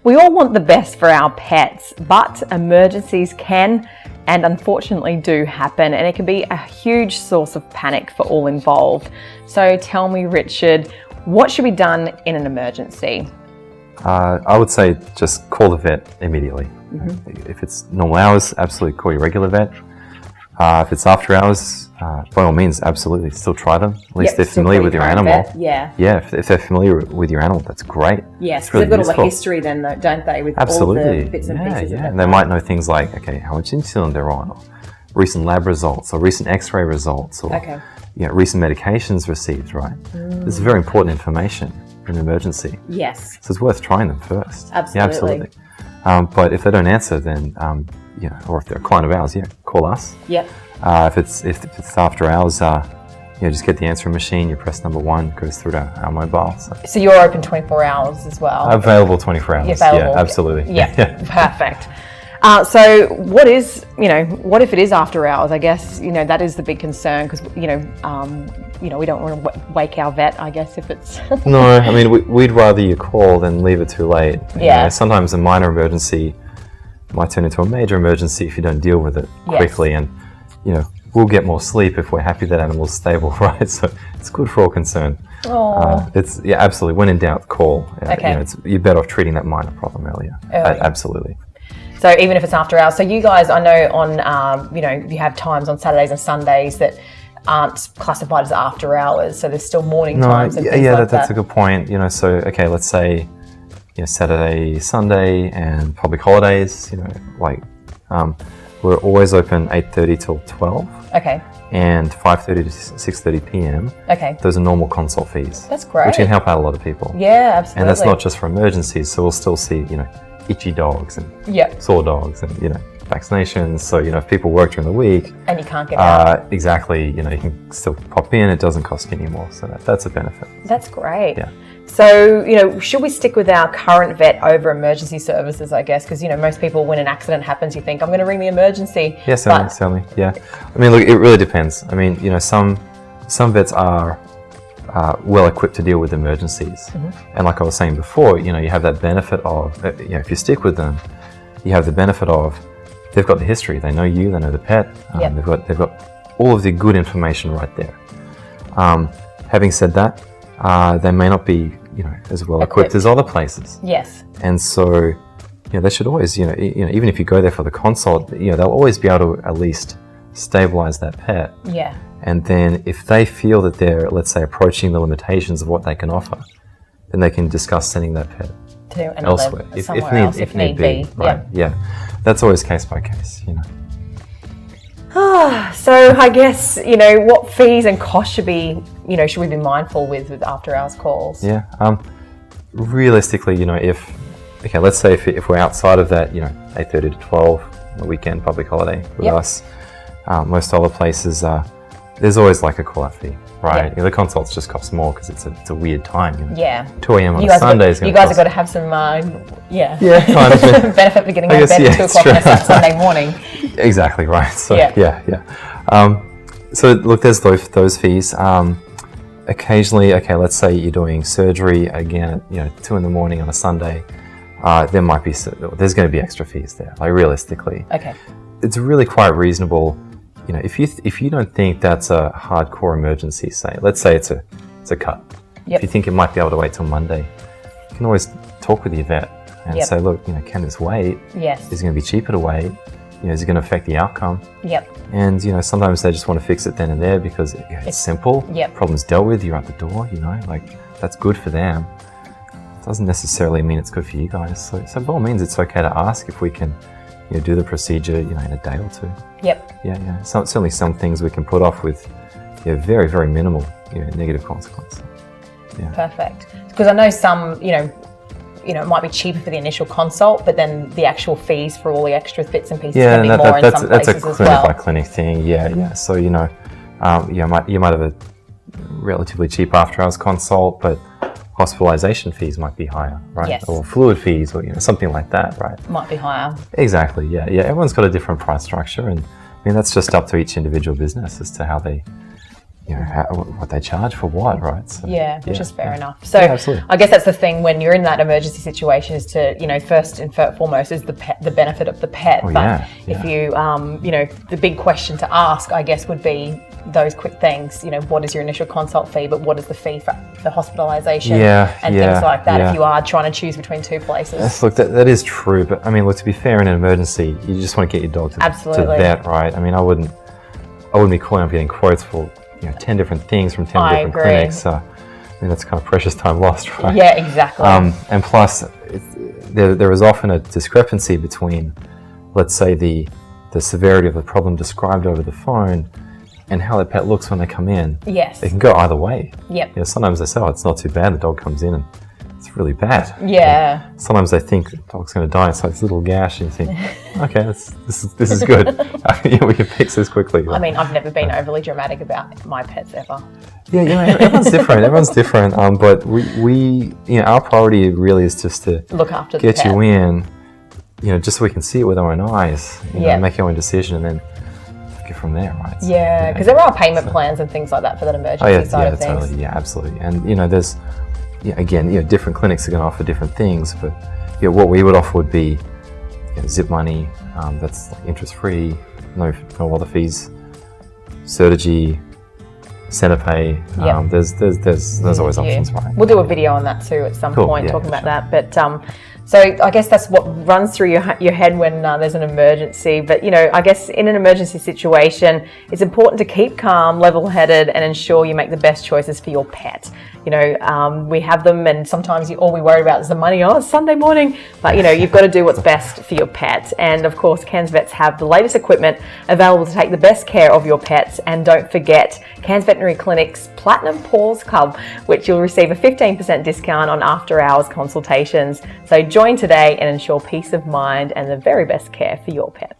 We all want the best for our pets, but emergencies can and unfortunately do happen, and it can be a huge source of panic for all involved. So tell me, Richard, what should be done in an emergency? I would say just call the vet immediately. Mm-hmm. If it's normal hours, absolutely call your regular vet. If it's after hours, by all means, absolutely still try them. At least they're familiar with your animal. Yeah. If they're familiar with your animal, that's great. Yes, because they've got all the history then, though, don't they? With absolutely. all the bits and pieces. Yeah, and they might know things like, okay, how much insulin they're on, or recent lab results, or recent X-ray results, or recent medications received. Right. This is very important information in an emergency. Yes. So it's worth trying them first. Absolutely. Yeah, absolutely. But if they don't answer, then or if they're a client of ours, call us. Yep. If it's after hours, just get the answering machine. You press number 1, goes through to our mobile. So you're open 24 hours as well. Available 24 hours. Available. Yeah, absolutely. Yeah. Perfect. So what if it is after hours? I guess that is the big concern, because we don't want to wake our vet, I guess, if it's No, I mean we'd rather you call than leave it too late. Yeah. Sometimes a minor emergency might turn into a major emergency if you don't deal with it quickly, and we'll get more sleep if we're happy that animal's stable, right? So it's good for all concerned. It's absolutely. When in doubt, call. Okay. You're better off treating that minor problem earlier. Absolutely. So even if it's after hours, so you guys, I know on you have times on Saturdays and Sundays that aren't classified as after hours, so there's still morning times and things like that. That's a good point. So okay, let's say Saturday, Sunday, and public holidays. We're always open 8:30 till 12. Okay. And 5:30 to 6:30 p.m. Okay. Those are normal consult fees. That's great. Which can help out a lot of people. Yeah, absolutely. And that's not just for emergencies. So we'll still see, itchy dogs and sore dogs and vaccinations. So if people work during the week and you can't get out, exactly, you can still pop in. It doesn't cost you any more. So that's a benefit. That's great. Yeah. So, should we stick with our current vet over emergency services, I guess? Because, most people, when an accident happens, you think, I'm going to ring the emergency. Yeah, certainly. Yeah. I mean, look, it really depends. I mean, some vets are well equipped to deal with emergencies. Mm-hmm. And like I was saying before, you have that benefit of, if you stick with them, you have the benefit of, they've got the history. They know you, they know the pet. They've got all of the good information right there. Having said that, they may not be, as well equipped as other places. Yes. And so, they should always, even if you go there for the consult, they'll always be able to at least stabilize that pet. Yeah. And then if they feel that they're, let's say, approaching the limitations of what they can offer, then they can discuss sending that pet elsewhere, if need be. Right? Yeah. That's always case by case. So I guess, what fees and costs should we be mindful with after hours calls? Yeah. Realistically, let's say if we're outside of that, 8:30 to 12, on the weekend, public holiday with us, most other places, there's always like a call-out fee, right? The consults just cost more because it's a weird time. 2 a.m. on a Sunday is going to cost. You guys have got to have some, benefit for getting out of bed at 2 o'clock on a Sunday morning. Exactly right. So so look, there's those fees. Occasionally, let's say you're doing surgery again at 2 a.m. on a Sunday. There's going to be extra fees there. Like realistically, it's really quite reasonable. If you don't think that's a hardcore emergency, let's say it's a cut. If you think it might be able to wait till Monday, you can always talk with your vet and say, look, can this wait? Yes. Is it going to be cheaper to wait? Is it going to affect the outcome? Yep. And sometimes they just want to fix it then and there because it's simple. Yep. Problem's dealt with. You're at the door. That's good for them. It doesn't necessarily mean it's good for you guys. So by all means, it's okay to ask if we can, do the procedure, in a day or two. Yep. Yeah. Certainly some things we can put off with, very, very minimal, negative consequence. Yeah. Perfect. Because I know some, it might be cheaper for the initial consult, but then the actual fees for all the extra bits and pieces can be more in some places as well. That's a clinic by clinic thing. Yeah. So you might have a relatively cheap after hours consult, but hospitalization fees might be higher, right? Yes. Or fluid fees, or something like that, right? Might be higher. Exactly. Yeah. Everyone's got a different price structure, and that's just up to each individual business as to how they what they charge for what, right? So, which is fair enough. So absolutely. I guess that's the thing when you're in that emergency situation is to, first and foremost is the benefit of the pet. If you, the big question to ask, I guess, would be those quick things. What is your initial consult fee, but what is the fee for the hospitalisation and things like that if you are trying to choose between two places. Yes, look, that is true, but I mean, look, to be fair, in an emergency, you just want to get your dog to the vet, right? I mean, I wouldn't be calling up getting quotes for 10 different things from 10 different clinics. So, I mean, that's kind of precious time lost, right? Yeah, exactly. And plus, there is often a discrepancy between, let's say, the severity of the problem described over the phone and how the pet looks when they come in. Yes. It can go either way. Yep. Sometimes they say, oh, it's not too bad. The dog comes in and it's really bad. Yeah. Sometimes they think the dog's going to die. It's like this little gash, and you think, okay, this is good. We can fix this quickly. I mean, I've never been overly dramatic about my pets ever. Yeah, everyone's different. Everyone's different. But we our priority really is just to look after get the pet. you in, just so we can see it with our own eyes. Make our own decision, and then get from there, right? So, because there are payment plans and things like that for that emergency side of things. Totally. Yeah, absolutely. And there's again, different clinics are going to offer different things, but what we would offer would be zip money, that's like interest-free, no other fees, Certegy, Centerpay. There's always options, right? We'll do a video on that too at some point, talking about that. But so I guess that's what runs through your head when there's an emergency. But I guess in an emergency situation, it's important to keep calm, level-headed, and ensure you make the best choices for your pet. We have them, and sometimes all we worry about is the money. Oh, it's Sunday morning. But you've got to do what's best for your pet. And of course, Cairns Vets have the latest equipment available to take the best care of your pets. And don't forget Cairns Veterinary Clinic's Platinum Paws Club, which you'll receive a 15% discount on after-hours consultations. So join today and ensure peace of mind and the very best care for your pet.